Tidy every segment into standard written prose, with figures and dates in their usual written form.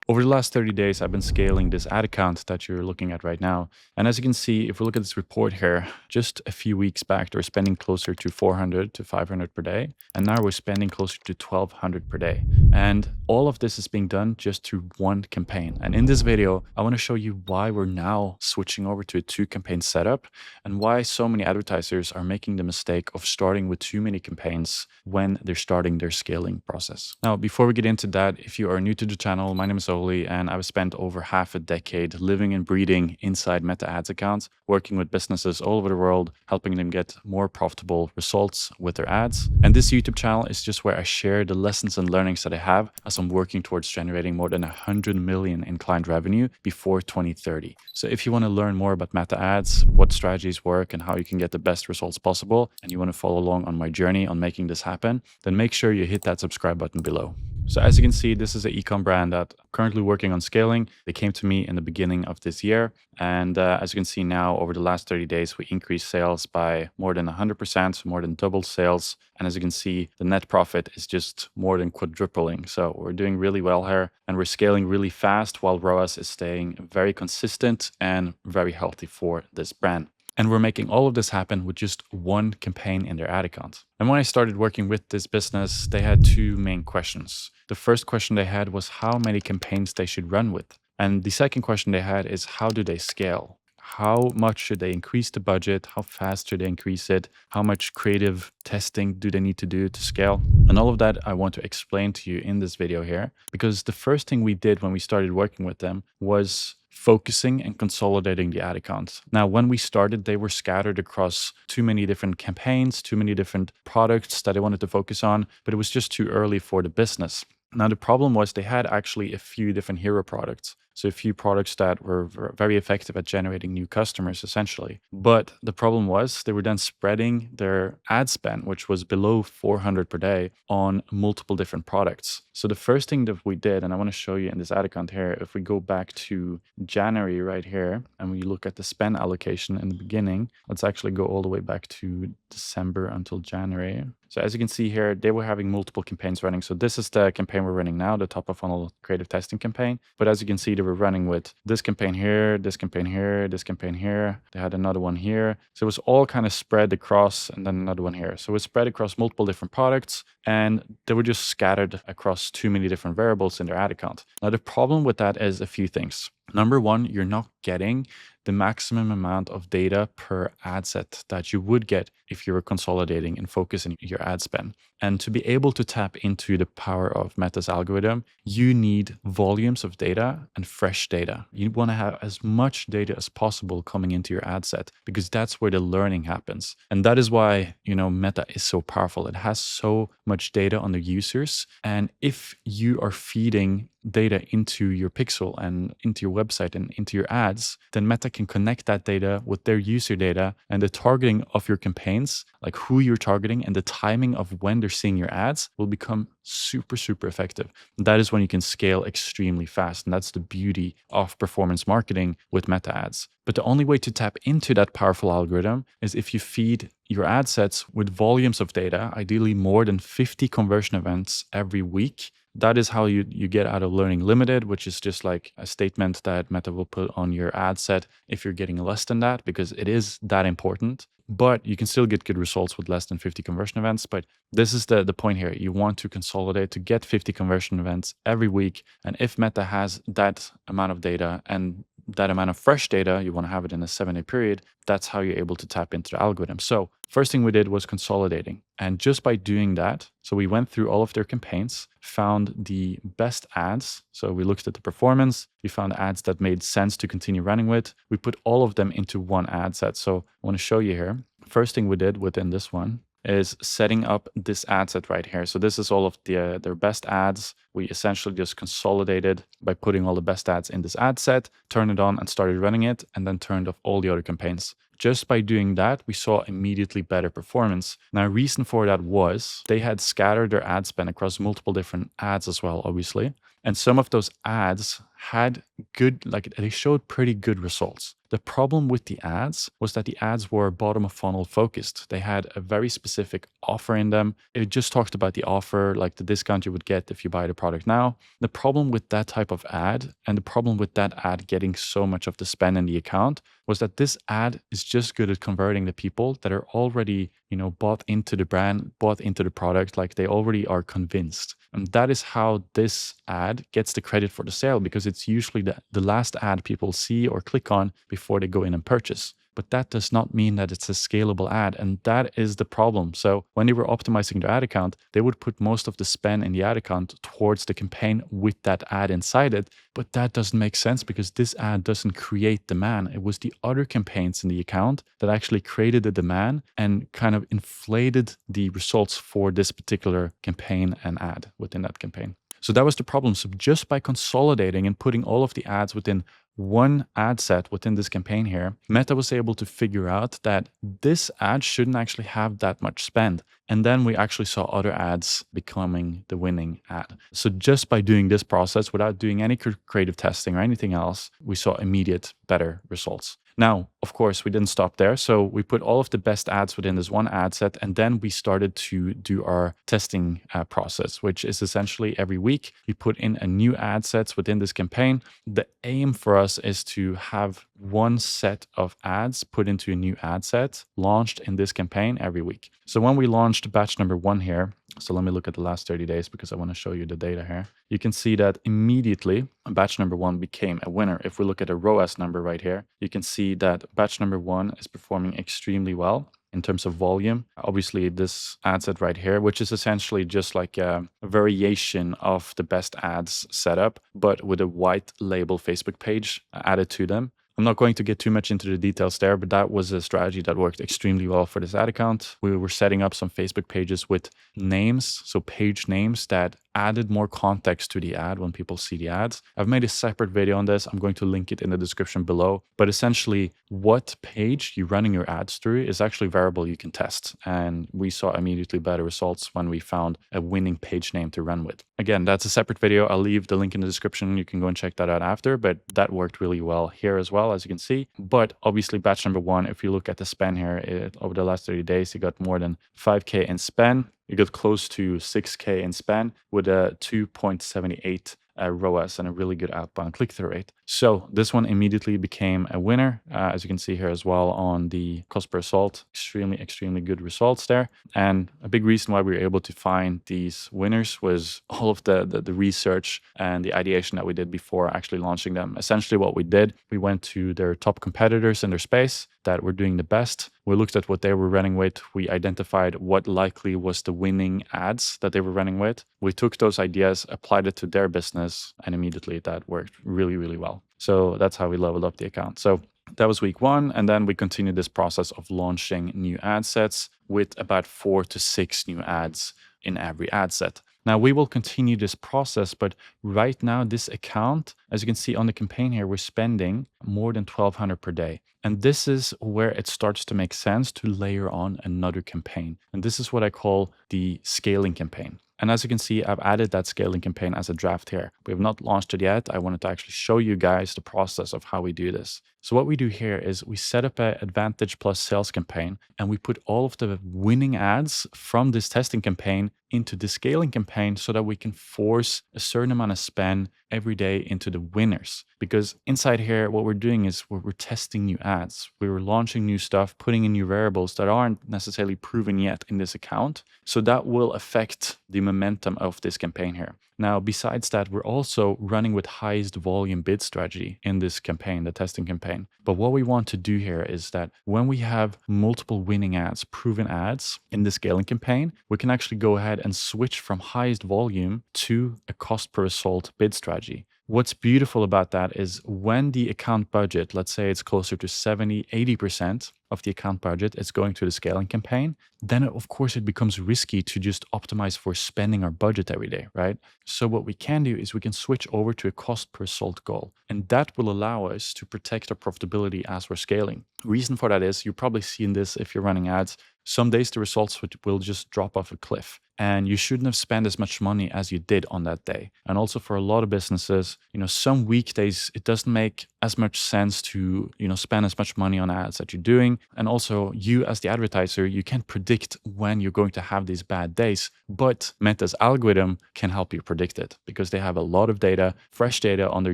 Over the last 30 days, I've been scaling this ad account that you're looking at right now. And as you can see, if we look at this report here, just a few weeks back, they were spending closer to 400 to 500 per day. And now we're spending closer to 1200 per day. And all of this is being done just through one campaign. And in this video, I want to show you why we're now switching over to a 2-campaign setup and why so many advertisers are making the mistake of starting with too many campaigns when they're starting their scaling process. Now, before we get into that, if you are new to the channel, my name is and I've spent over half a decade living and breathing inside Meta ads accounts, working with businesses all over the world, helping them get more profitable results with their ads. And this YouTube channel is just where I share the lessons and learnings that I have as I'm working towards generating more than 100 million in client revenue before 2030. So if you want to learn more about Meta ads, what strategies work and how you can get the best results possible, and you want to follow along on my journey on making this happen, then make sure you hit that subscribe button below. So as you can see, this is an e-com brand that I'm currently working on scaling. They came to me in the beginning of this year. And as you can see now, over the last 30 days, we increased sales by more than 100%, more than doubled sales. And as you can see, the net profit is just more than quadrupling. So we're doing really well here and we're scaling really fast while ROAS is staying very consistent and very healthy for this brand. And we're making all of this happen with just one campaign in their ad account. And when I started working with this business, they had two main questions. The first question they had was how many campaigns they should run with. And the second question they had is how do they scale? How much should they increase the budget? How fast should they increase it? How much creative testing do they need to do to scale? And all of that I want to explain to you in this video here, because the first thing we did when we started working with them was focusing and consolidating the ad accounts. Now, when we started, they were scattered across too many different campaigns, too many different products that they wanted to focus on, but it was just too early for the business. Now, the problem was they had actually a few different hero products. So a few products that were very effective at generating new customers, essentially. But the problem was they were then spreading their ad spend, which was below 400 per day, on multiple different products. So the first thing that we did, and I want to show you in this ad account here, if we go back to January right here, and we look at the spend allocation in the beginning, let's actually go all the way back to December until January. So as you can see here, they were having multiple campaigns running. So this is the campaign we're running now, the top of funnel creative testing campaign. But as you can see, they were running with this campaign here, this campaign here, this campaign here. They had another one here. So it was all kind of spread across and then another one here. So it was spread across multiple different products and they were just scattered across too many different variables in their ad account. Now, the problem with that is a few things. Number one, you're not getting the maximum amount of data per ad set that you would get if you were consolidating and focusing your ad spend. And to be able to tap into the power of Meta's algorithm, you need volumes of data and fresh data. You want to have as much data as possible coming into your ad set because that's where the learning happens. And that is why, Meta is so powerful. It has so much data on the users. And if you are feeding data into your pixel and into your website and into your ads, then Meta can connect that data with their user data and the targeting of your campaigns, like who you're targeting and the timing of when they're seeing your ads will become super, super effective. And that is when you can scale extremely fast. And that's the beauty of performance marketing with Meta ads. But the only way to tap into that powerful algorithm is if you feed your ad sets with volumes of data, ideally more than 50 conversion events every week. That is how you get out of Learning Limited, which is just like a statement that Meta will put on your ad set if you're getting less than that, because it is that important. But you can still get good results with less than 50 conversion events. But this is the point here. You want to consolidate to get 50 conversion events every week. And if Meta has that amount of data and that amount of fresh data, you want to have it in a 7-day period, that's how you're able to tap into the algorithm. So first thing we did was consolidating. And just by doing that, so we went through all of their campaigns, found the best ads. So we looked at the performance, we found ads that made sense to continue running with. We put all of them into one ad set. So I want to show you here. First thing we did within this one is setting up this ad set right here. So this is all of their best ads. We essentially just consolidated by putting all the best ads in this ad set, turned it on and started running it, and then turned off all the other campaigns. Just by doing that, we saw immediately better performance. Now, reason for that was they had scattered their ad spend across multiple different ads as well, obviously. And some of those ads had good, like they showed pretty good results. The problem with the ads was that the ads were bottom of funnel focused. They had a very specific offer in them. It just talked about the offer, like the discount you would get if you buy the product now. The problem with that type of ad and the problem with that ad getting so much of the spend in the account was that this ad is just good at converting the people that are already, bought into the brand, bought into the product, like they already are convinced. And that is how this ad gets the credit for the sale, because it's usually the last ad people see or click on before they go in and purchase. But that does not mean that it's a scalable ad. And that is the problem. So when they were optimizing their ad account, they would put most of the spend in the ad account towards the campaign with that ad inside it. But that doesn't make sense because this ad doesn't create demand. It was the other campaigns in the account that actually created the demand and kind of inflated the results for this particular campaign and ad within that campaign. So that was the problem. So just by consolidating and putting all of the ads within one ad set within this campaign here, Meta was able to figure out that this ad shouldn't actually have that much spend. And then we actually saw other ads becoming the winning ad. So just by doing this process without doing any creative testing or anything else, we saw immediate better results. Now, of course, we didn't stop there. So we put all of the best ads within this one ad set, and then we started to do our testing process, which is essentially every week we put in a new ad sets within this campaign. The aim for us is to have one set of ads put into a new ad set launched in this campaign every week. So when we launched batch number 1 here, so let me look at the last 30 days because I want to show you the data here. You can see that immediately batch number 1 became a winner. If we look at a ROAS number right here, you can see that batch number 1 is performing extremely well in terms of volume. Obviously, this ad set right here, which is essentially just like a variation of the best ads setup, but with a white label Facebook page added to them. I'm not going to get too much into the details there, but that was a strategy that worked extremely well for this ad account. We were setting up some Facebook pages with names, so page names that added more context to the ad when people see the ads. I've made a separate video on this. I'm going to link it in the description below. But essentially, what page you're running your ads through is actually a variable you can test. And we saw immediately better results when we found a winning page name to run with. Again, that's a separate video. I'll leave the link in the description. You can go and check that out after, but that worked really well here as well, as you can see. But obviously, batch number 1, if you look at the spend here, over the last 30 days, you got more than 5K in spend. You got close to 6K in spend with a 2.78 ROAS and a really good outbound click-through rate. So this one immediately became a winner, as you can see here as well on the cost per result. Extremely good results there. And a big reason why we were able to find these winners was all of the research and the ideation that we did before actually launching them. Essentially what we did, we went to their top competitors in their space that were doing the best. We looked at what they were running with. We identified what likely was the winning ads that they were running with. We took those ideas, applied it to their business, and immediately that worked really well. So that's how we leveled up the account. So that was week 1. And then we continued this process of launching new ad sets with about 4 to 6 new ads in every ad set. Now we will continue this process, but right now this account, as you can see on the campaign here, we're spending more than 1,200 per day. And this is where it starts to make sense to layer on another campaign. And this is what I call the scaling campaign. And as you can see, I've added that scaling campaign as a draft here. We have not launched it yet. I wanted to actually show you guys the process of how we do this. So what we do here is we set up an Advantage Plus sales campaign, and we put all of the winning ads from this testing campaign into the scaling campaign so that we can force a certain amount of spend every day into the winners. Because inside here, what we're doing is we're testing new ads. We were launching new stuff, putting in new variables that aren't necessarily proven yet in this account. So that will affect the momentum of this campaign here. Now, besides that, we're also running with highest volume bid strategy in this campaign, the testing campaign. But what we want to do here is that when we have multiple winning ads, proven ads in the scaling campaign, we can actually go ahead and switch from highest volume to a cost per result bid strategy. What's beautiful about that is when the account budget, let's say it's closer to 70, 80% of the account budget is going to the scaling campaign, then of course it becomes risky to just optimize for spending our budget every day, right? So what we can do is we can switch over to a cost per result goal, and that will allow us to protect our profitability as we're scaling. Reason for that is you've probably seen this if you're running ads. Some days the results will just drop off a cliff. and you shouldn't have spent as much money as you did on that day. And also for a lot of businesses, some weekdays it doesn't make as much sense to, spend as much money on ads that you're doing. And also you as the advertiser, you can't predict when you're going to have these bad days, but Meta's algorithm can help you predict it because they have a lot of data, fresh data on their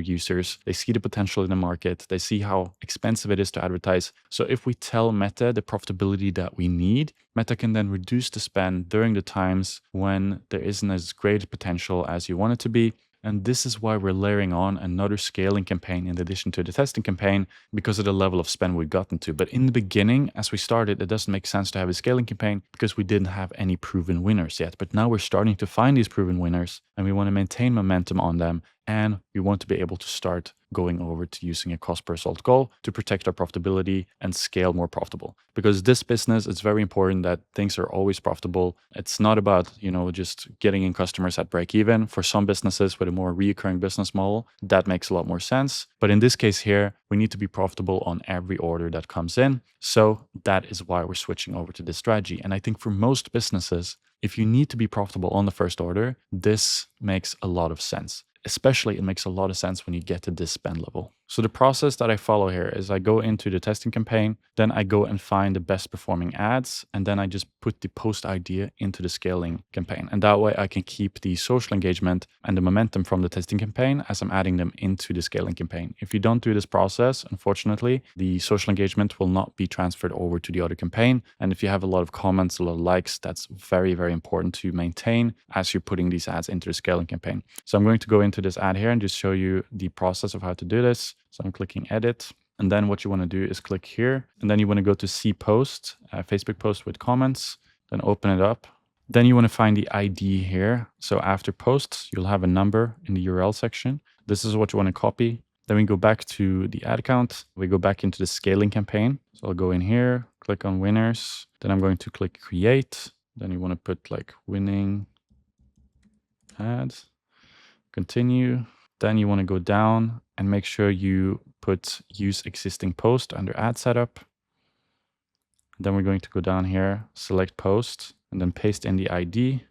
users. They see the potential in the market. They see how expensive it is to advertise. So if we tell Meta the profitability that we need, Meta can then reduce the spend during the times when there isn't as great potential as you want it to be. And this is why we're layering on another scaling campaign in addition to the testing campaign because of the level of spend we've gotten to. But in the beginning, as we started, it doesn't make sense to have a scaling campaign because we didn't have any proven winners yet. But now we're starting to find these proven winners and we want to maintain momentum on them. And we want to be able to start going over to using a cost per result goal to protect our profitability and scale more profitable. Because this business, it's very important that things are always profitable. It's not about, just getting in customers at break even. For some businesses with a more recurring business model, that makes a lot more sense. But in this case here, we need to be profitable on every order that comes in. So that is why we're switching over to this strategy. And I think for most businesses, if you need to be profitable on the first order, this makes a lot of sense. Especially, it makes a lot of sense when you get to this spend level. So the process that I follow here is I go into the testing campaign, then I go and find the best performing ads, and then I just put the post idea into the scaling campaign. And that way I can keep the social engagement and the momentum from the testing campaign as I'm adding them into the scaling campaign. If you don't do this process, unfortunately, the social engagement will not be transferred over to the other campaign. And if you have a lot of comments, a lot of likes, that's very, very important to maintain as you're putting these ads into the scaling campaign. So I'm going to go into this ad here and just show you the process of how to do this. So I'm clicking edit. And then what you want to do is click here. And then you want to go to see post, Facebook post with comments, then open it up. Then you want to find the ID here. So after posts, you'll have a number in the URL section. This is what you want to copy. Then we go back to the ad account. We go back into the scaling campaign. So I'll go in here, click on winners. Then I'm going to click create. Then you want to put like winning ads, continue. Then you want to go down and make sure you put use existing post under ad setup. Then we're going to go down here, select post, and then paste in the ID,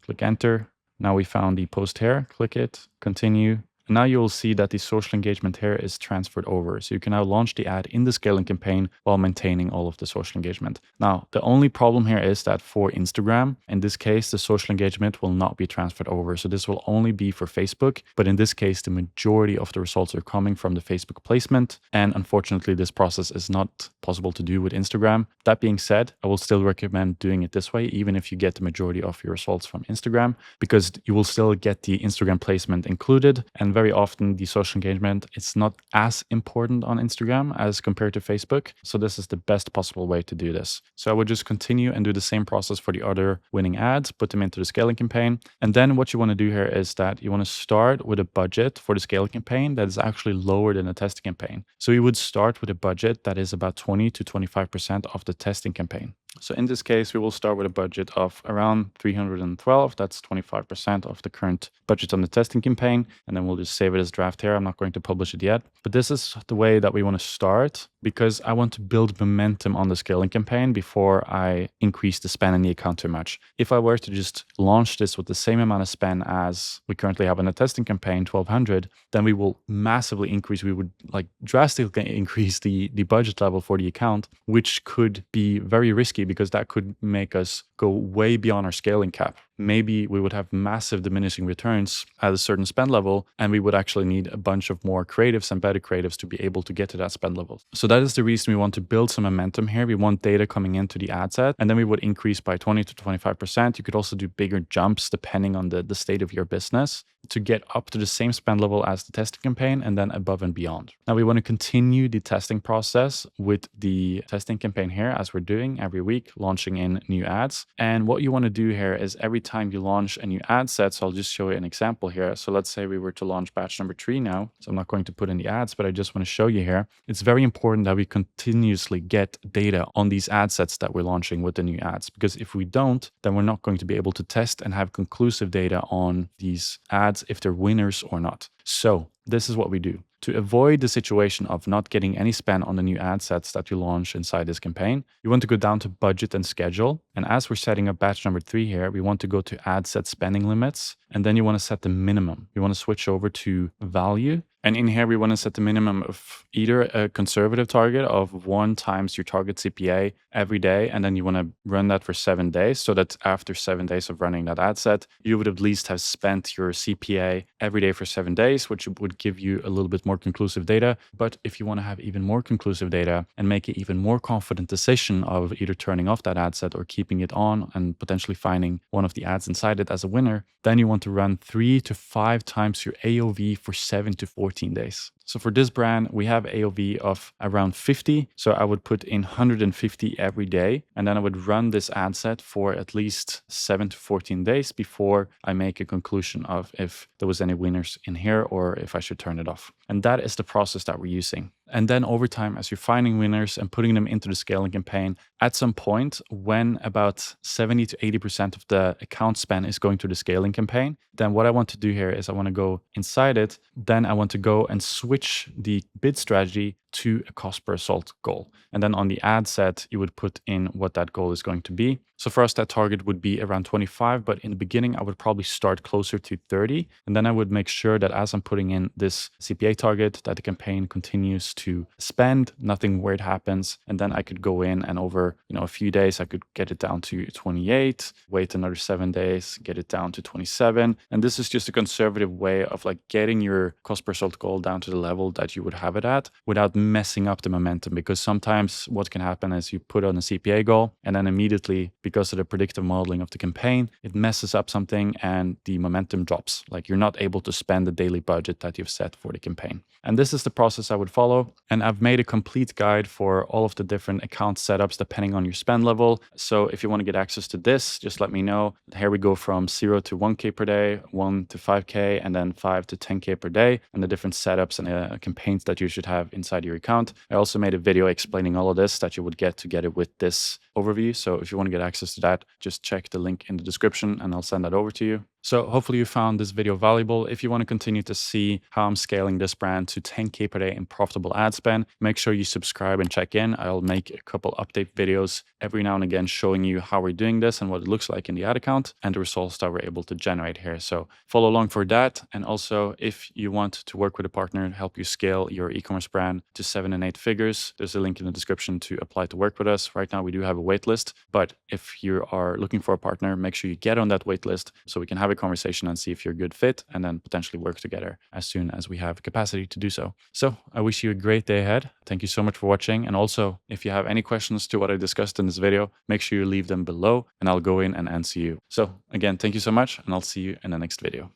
click enter. Now we found the post here, click it, continue. And now you will see that the social engagement here is transferred over. So you can now launch the ad in the scaling campaign while maintaining all of the social engagement. Now, the only problem here is that for Instagram, in this case, the social engagement will not be transferred over. So this will only be for Facebook. But in this case, the majority of the results are coming from the Facebook placement. And unfortunately, this process is not possible to do with Instagram. That being said, I will still recommend doing it this way, even if you get the majority of your results from Instagram, because you will still get the Instagram placement included. And very often the social engagement, it's not as important on Instagram as compared to Facebook. So this is the best possible way to do this. So I would just continue and do the same process for the other winning ads, put them into the scaling campaign. And then what you want to do here is that you want to start with a budget for the scaling campaign that is actually lower than the testing campaign. So you would start with a budget that is about 20 to 25% of the testing campaign. So in this case, we will start with a budget of around 312. That's 25% of the current budget on the testing campaign. And then we'll just save it as draft here. I'm not going to publish it yet. But this is the way that we want to start because I want to build momentum on the scaling campaign before I increase the spend in the account too much. If I were to just launch this with the same amount of spend as we currently have in the testing campaign, 1200, then we will massively increase. We would like drastically increase the budget level for the account, which could be very risky because that could make us go way beyond our scaling cap. Maybe we would have massive diminishing returns at a certain spend level, and we would actually need a bunch of more creatives and better creatives to be able to get to that spend level. So that is the reason we want to build some momentum here. We want data coming into the ad set, and then we would increase by 20 to 25%. You could also do bigger jumps depending on the state of your business to get up to the same spend level as the testing campaign and then above and beyond. Now we want to continue the testing process with the testing campaign here as we're doing every week, launching in new ads. And what you want to do here is every time you launch a new ad set, so I'll just show you an example here. So let's say we were to launch batch number 3 now. So I'm not going to put in the ads, but I just want to show you here. It's very important that we continuously get data on these ad sets that we're launching with the new ads, because if we don't, then we're not going to be able to test and have conclusive data on these ads if they're winners or not. So this is what we do. To avoid the situation of not getting any spend on the new ad sets that you launch inside this campaign, you want to go down to budget and schedule. And as we're setting up batch number 3 here, we want to go to ad set spending limits. And then you want to set the minimum. You want to switch over to value. And in here, we want to set the minimum of either a conservative target of 1 times your target CPA every day. And then you want to run that for 7 days so that after 7 days of running that ad set, you would at least have spent your CPA every day for 7 days, which would give you a little bit more conclusive data. But if you want to have even more conclusive data and make an even more confident decision of either turning off that ad set or keeping it on and potentially finding one of the ads inside it as a winner, then you want to run 3 to 5 times your AOV for 7 to 14 days. So for this brand, we have AOV of around 50. So I would put in 150 every day. And then I would run this ad set for at least 7 to 14 days before I make a conclusion of if there was any winners in here or if I should turn it off. And that is the process that we're using. And then over time, as you're finding winners and putting them into the scaling campaign, at some point when about 70 to 80% of the account spend is going to the scaling campaign, then what I want to do here is I want to go inside it. Then I want to go and switch the bid strategy to a cost per result goal. And then on the ad set, you would put in what that goal is going to be. So for us, that target would be around 25, but in the beginning, I would probably start closer to 30. And then I would make sure that as I'm putting in this CPA target, that the campaign continues to spend, nothing weird happens. And then I could go in and over, a few days, I could get it down to 28, wait another 7 days, get it down to 27. And this is just a conservative way of like getting your cost per result goal down to the level that you would have it at without messing up the momentum. Because sometimes what can happen is you put on a CPA goal and then immediately, because of the predictive modeling of the campaign, it messes up something and the momentum drops. Like you're not able to spend the daily budget that you've set for the campaign. And this is the process I would follow. And I've made a complete guide for all of the different account setups depending on your spend level. So if you want to get access to this, just let me know. Here we go from 0 to 1K per day, 1 to 5K, and then 5 to 10K per day, and the different setups and campaigns that you should have inside your account. I also made a video explaining all of this that you would get together with this overview. So if you want to get access to that, just check the link in the description and I'll send that over to you. So hopefully you found this video valuable. If you want to continue to see how I'm scaling this brand to 10K per day in profitable ad spend, make sure you subscribe and check in. I'll make a couple update videos every now and again showing you how we're doing this and what it looks like in the ad account and the results that we're able to generate here. So follow along for that. And also if you want to work with a partner to help you scale your e-commerce brand to 7 and 8 figures, there's a link in the description to apply to work with us. Right now we do have a waitlist, but if you are looking for a partner, make sure you get on that waitlist so we can have a conversation and see if you're a good fit and then potentially work together as soon as we have capacity to do so. So I wish you a great day ahead. Thank you so much for watching. And also, if you have any questions to what I discussed in this video, make sure you leave them below and I'll go in and answer you. So again, thank you so much and I'll see you in the next video.